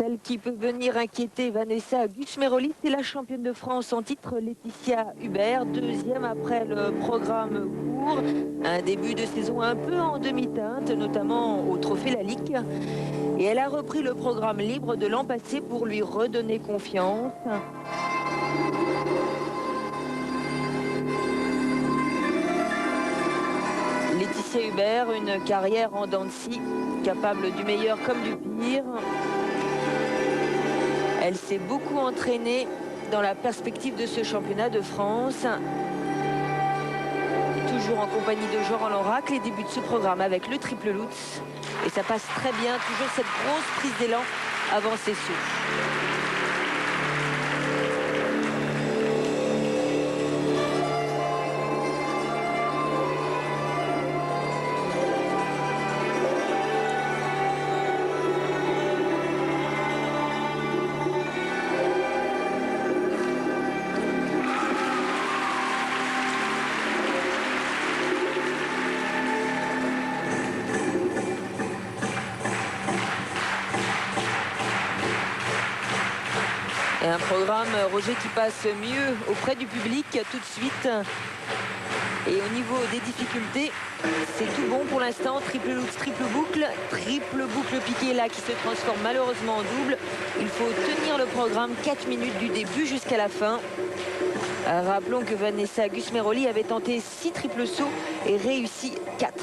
Celle qui peut venir inquiéter Vanessa Gusmeroli, c'est la championne de France en titre Laetitia Hubert, deuxième après le programme court. Un début de saison un peu en demi-teinte, notamment au Trophée Lalique. Et elle a repris le programme libre de l'an passé pour lui redonner confiance. Laetitia Hubert, une carrière en dents de scie, capable du meilleur comme du pire. Elle s'est beaucoup entraînée dans la perspective de ce championnat de France. Toujours en compagnie de Jean-Roland Rac, les débuts de ce programme avec le triple Lutz. Et ça passe très bien, toujours cette grosse prise d'élan avant ses sauts. Et un programme, Roger, qui passe mieux auprès du public tout de suite. Et au niveau des difficultés, c'est tout bon pour l'instant. Triple Lutz, triple boucle piqué là qui se transforme malheureusement en double. Il faut tenir le programme 4 minutes du début jusqu'à la fin. Rappelons que Vanessa Gusmeroli avait tenté 6 triples sauts et réussi 4.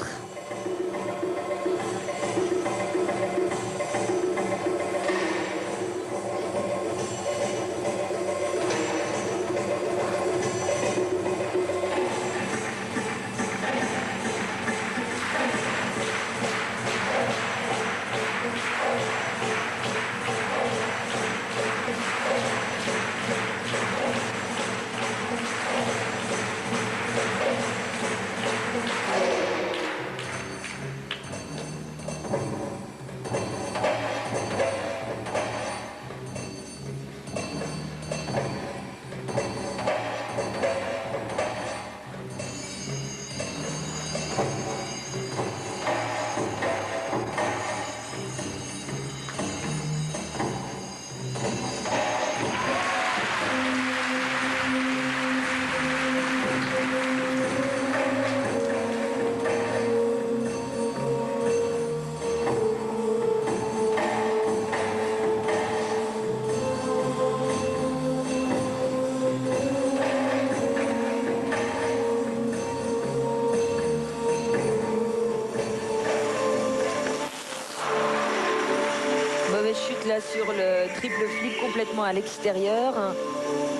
Chute là sur le triple flip complètement à l'extérieur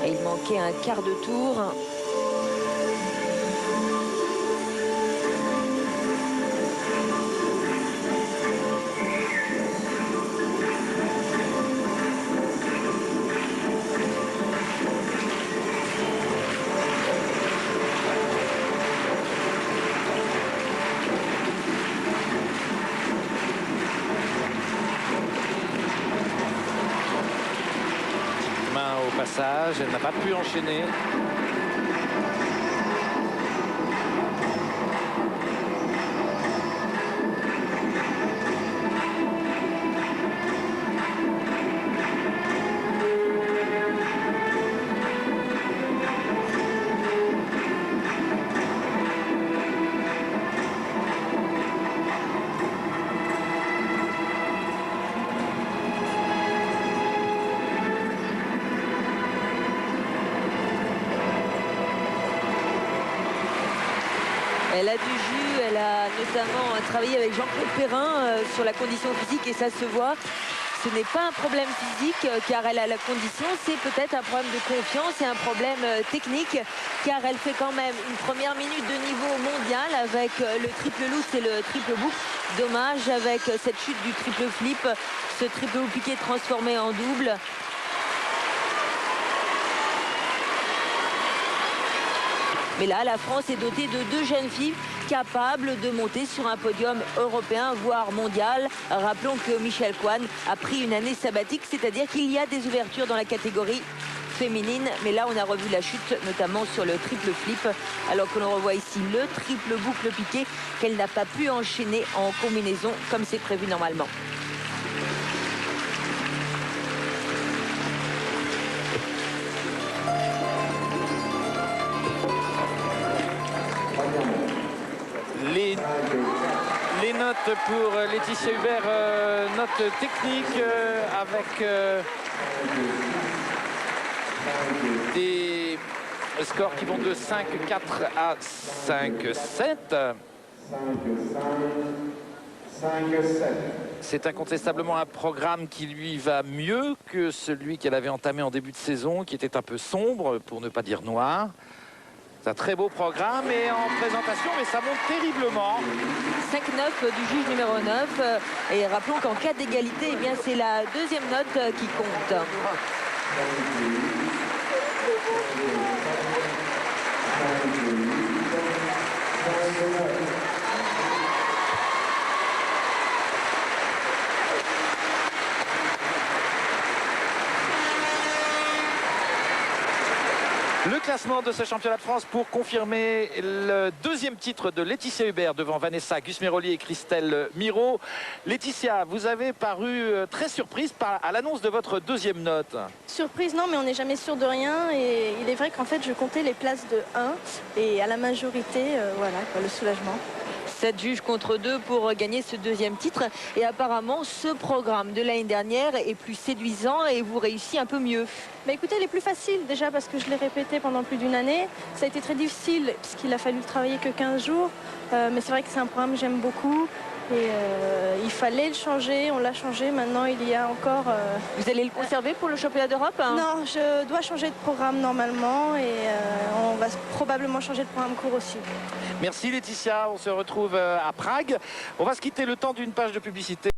et il manquait un quart de tour. Passage, elle n'a pas pu enchaîner. Elle a du jus, elle a notamment travaillé avec Jean-Claude Perrin sur la condition physique et ça se voit. Ce n'est pas un problème physique car elle a la condition, c'est peut-être un problème de confiance et un problème technique car elle fait quand même une première minute de niveau mondial avec le triple Lutz et le triple boucle. Dommage avec cette chute du triple flip, ce triple piqué transformé en double. Mais là, la France est dotée de 2 jeunes filles capables de monter sur un podium européen, voire mondial. Rappelons que Michèle Coine a pris une année sabbatique, c'est-à-dire qu'il y a des ouvertures dans la catégorie féminine. Mais là, on a revu la chute, notamment sur le triple flip, alors que l'on revoit ici le triple boucle piqué qu'elle n'a pas pu enchaîner en combinaison comme c'est prévu normalement. Les notes pour Laetitia Hubert, notes techniques avec des scores qui vont de 5-4 à 5-7. C'est incontestablement un programme qui lui va mieux que celui qu'elle avait entamé en début de saison, qui était un peu sombre, pour ne pas dire noir. C'est un très beau programme et en présentation, mais ça monte terriblement. 5-9 du juge numéro 9. Et rappelons qu'en cas d'égalité, eh bien c'est la deuxième note qui compte. Le classement de ce championnat de France pour confirmer le deuxième titre de Laetitia Hubert devant Vanessa Gusmeroli et Christelle Miro. Laetitia, vous avez paru très surprise à l'annonce de votre deuxième note. Surprise, non, mais on n'est jamais sûr de rien. Et il est vrai qu'en fait, je comptais les places de 1 et à la majorité, voilà, le soulagement. 7 juges contre 2 pour gagner ce deuxième titre. Et apparemment, ce programme de l'année dernière est plus séduisant et vous réussissez un peu mieux. Mais écoutez, il est plus facile déjà parce que je l'ai répété pendant plus d'une année. Ça a été très difficile puisqu'il a fallu le travailler que 15 jours. Mais c'est vrai que c'est un programme que j'aime beaucoup. Et il fallait le changer, on l'a changé. Maintenant, il y a encore... Vous allez le conserver pour le championnat d'Europe, hein? Non, je dois changer de programme normalement et on va probablement changer de programme court aussi. Merci Laetitia, on se retrouve à Prague. On va se quitter le temps d'une page de publicité.